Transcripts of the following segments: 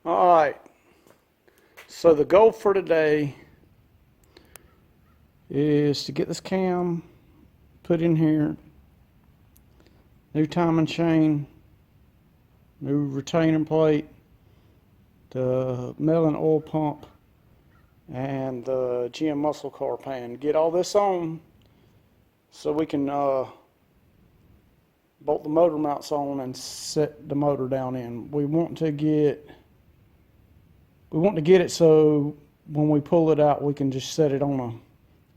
Alright, so the goal for today is to get this cam put in here, new timing chain, new retainer plate, the melon oil pump, and the GM muscle car pan. Get all this on so we can bolt the motor mounts on and set the motor down in. We want to get it so when we pull it out we can just set it on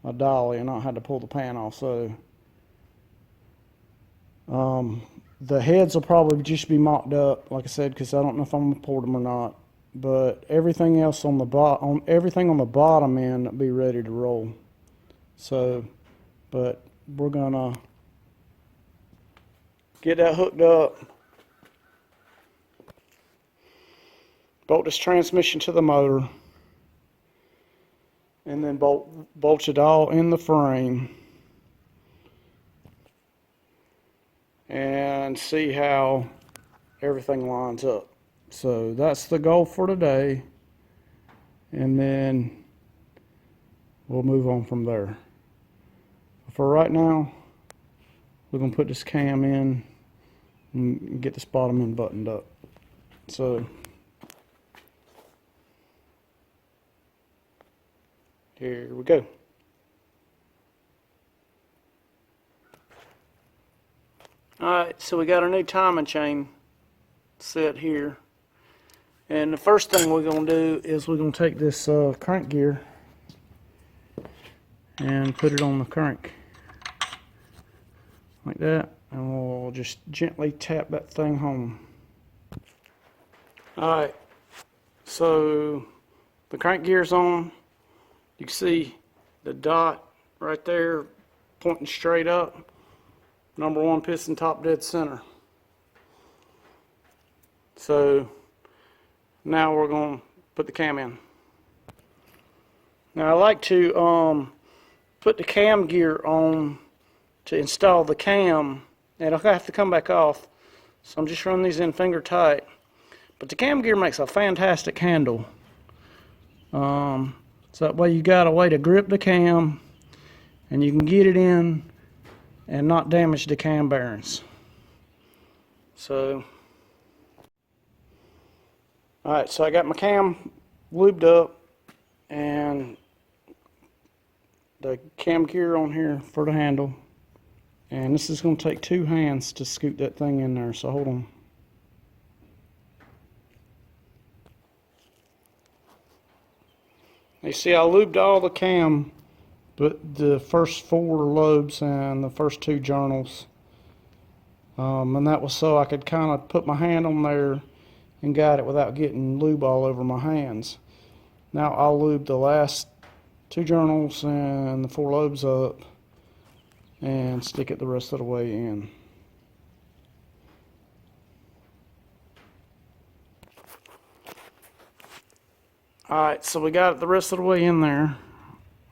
a dolly and not have to pull the pan off. So the heads will probably just be mocked up, like I said, because I don't know if I'm gonna pour them or not. But everything else on the bottom end will be ready to roll. So, but we're gonna get that hooked up, bolt this transmission to the motor, and then bolt it all in the frame and see how everything lines up. So that's the goal for today, and then we'll move on from there. For right now, we're going to put this cam in and get this bottom end buttoned up. So here we go. Alright, so we got our new timing chain set here. And the first thing we're going to do is we're going to take this crank gear and put it on the crank like that, and we'll just gently tap that thing home. Alright, so the crank gear's on. You can see the dot right there pointing straight up. Number 1 piston top dead center. So now we're going to put the cam in. Now I like to put the cam gear on to install the cam, and I'll have to come back off, so I'm just running these in finger tight. But the cam gear makes a fantastic handle, so that way you got a way to grip the cam and you can get it in and not damage the cam bearings. So alright, so I got my cam lubed up and the cam gear on here for the handle, and this is going to take 2 hands to scoot that thing in there, so hold on. You see I lubed all the cam but the first 4 lobes and the first 2 journals, and that was so I could kind of put my hand on there and guide it without getting lube all over my hands. Now I'll lube the last 2 journals and the 4 lobes up and stick it the rest of the way in. Alright, so we got it the rest of the way in there.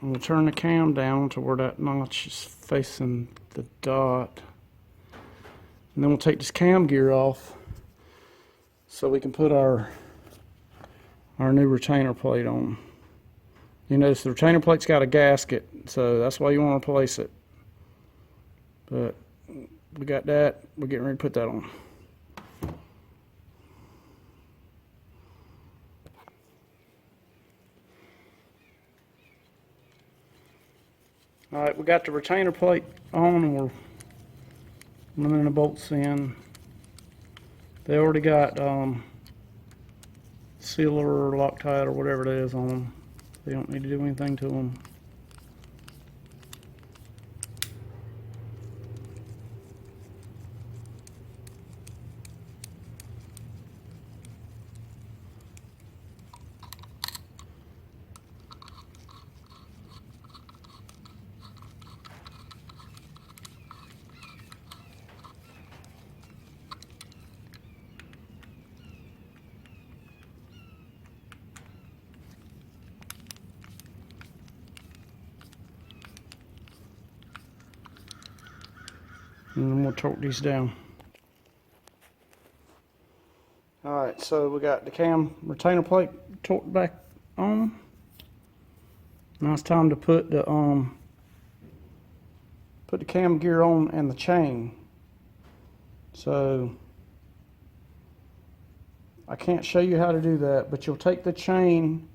I'm going to turn the cam down to where that notch is facing the dot. And then we'll take this cam gear off so we can put our new retainer plate on. You notice the retainer plate's got a gasket, so that's why you want to place it. But we got that. We're getting ready to put that on. Alright, we got the retainer plate on and we're running the bolts in. They already got sealer or Loctite or whatever it is on them. They don't need to do anything to them. And then we'll torque these down. Alright, so we got the cam retainer plate torqued back on. Now it's time to put the cam gear on and the chain. So I can't show you how to do that, but you'll take the chain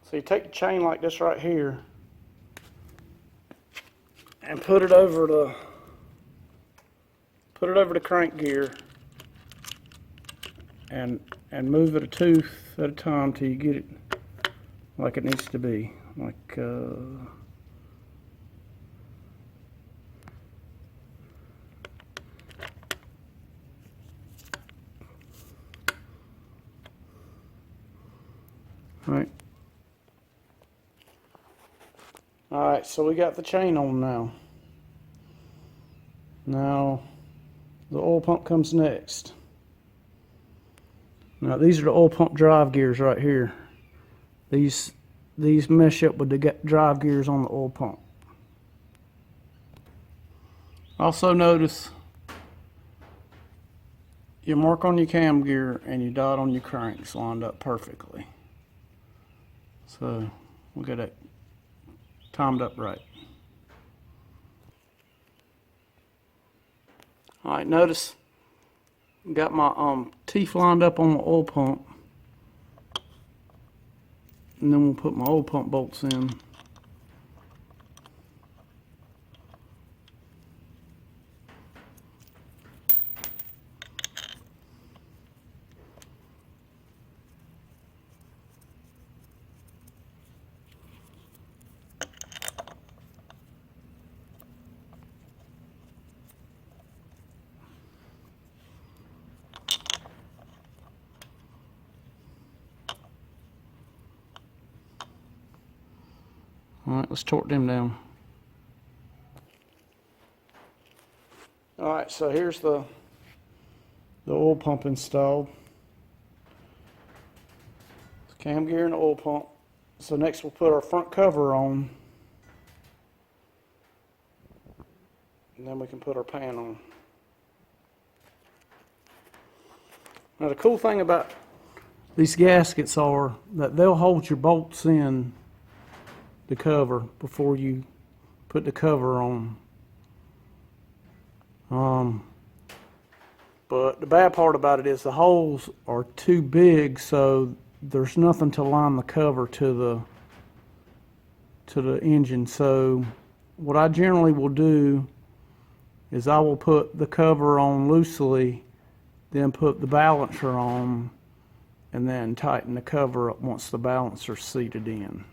so you take the chain like this right here and put it over the crank gear and move it a tooth at a time till you get it like it needs to be. Like Alright, so we got the chain on now. Now the oil pump comes next. Now these are the oil pump drive gears right here. These mesh up with the drive gears on the oil pump. Also notice your mark on your cam gear and your dot on your cranks lined up perfectly. So we'll get it timed up right. Alright, notice got my teeth lined up on the oil pump, and then we'll put my oil pump bolts in. Alright, let's torque them down. Alright, so here's the oil pump installed. Cam gear and the oil pump. So next we'll put our front cover on. And then we can put our pan on. Now the cool thing about these gaskets are that they'll hold your bolts in the cover before you put the cover on. But the bad part about it is the holes are too big, so there's nothing to line the cover to the engine. So what I generally will do is I will put the cover on loosely, then put the balancer on, and then tighten the cover up once the balancer's seated in.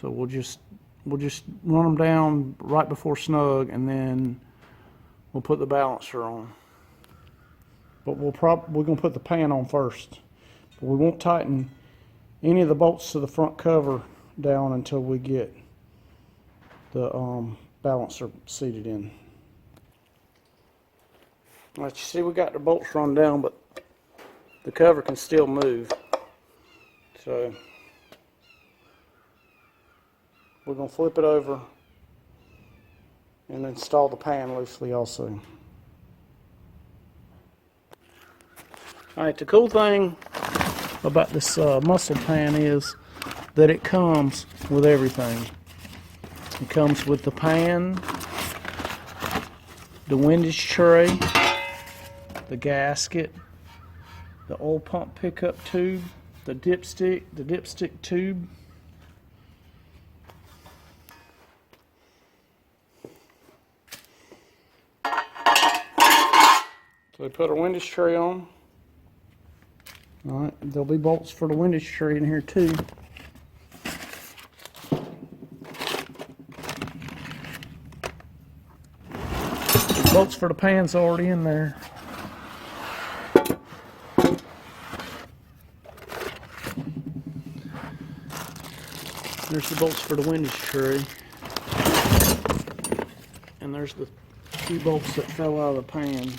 So we'll just run them down right before snug, and then we'll put the balancer on. But we're gonna put the pan on first. But we won't tighten any of the bolts to the front cover down until we get the balancer seated in. All right, you see we got the bolts run down, but the cover can still move. So we're going to flip it over and install the pan loosely also. Alright, the cool thing about this muscle pan is that it comes with everything. It comes with the pan, the windage tray, the gasket, the oil pump pickup tube, the dipstick tube. So we put our windage tray on. Alright, there'll be bolts for the windage tray in here too. The bolts for the pan's already in there. There's the bolts for the windage tray. And there's the few bolts that fell out of the pan.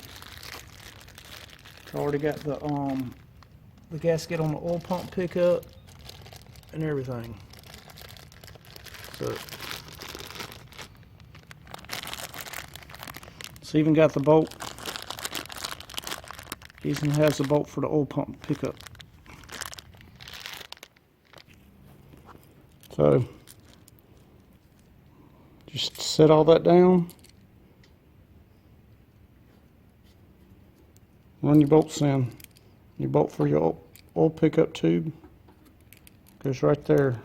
It's already got the gasket on the oil pump pickup and everything. So It's even got the bolt. Even has the bolt for the oil pump pickup. So just set all that down. Run your bolts in. Your bolt for your oil pickup tube goes right there.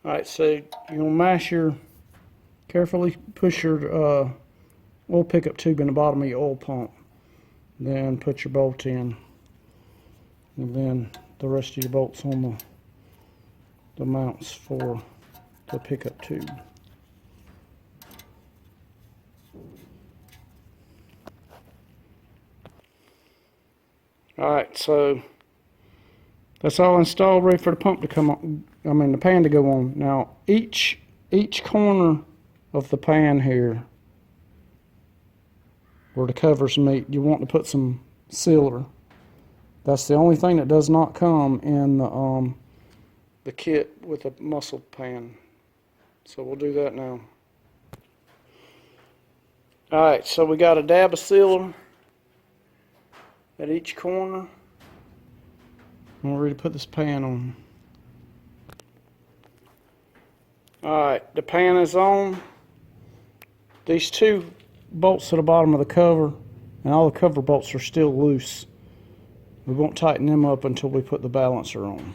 Alright, so you'll carefully push your oil pickup tube in the bottom of your oil pump. Then put your bolt in. And then the rest of your bolts on the mounts for the pickup tube. Alright, so that's all installed, ready for the pump to come on. I mean the pan to go on. Now each corner of the pan here, where the covers meet, you want to put some sealer. That's the only thing that does not come in the kit with a muscle pan. So we'll do that now. Alright, so we got a dab of sealer at each corner. And we're ready to put this pan on. Alright, the pan is on. These two bolts at the bottom of the cover and all the cover bolts are still loose. We won't tighten them up until we put the balancer on.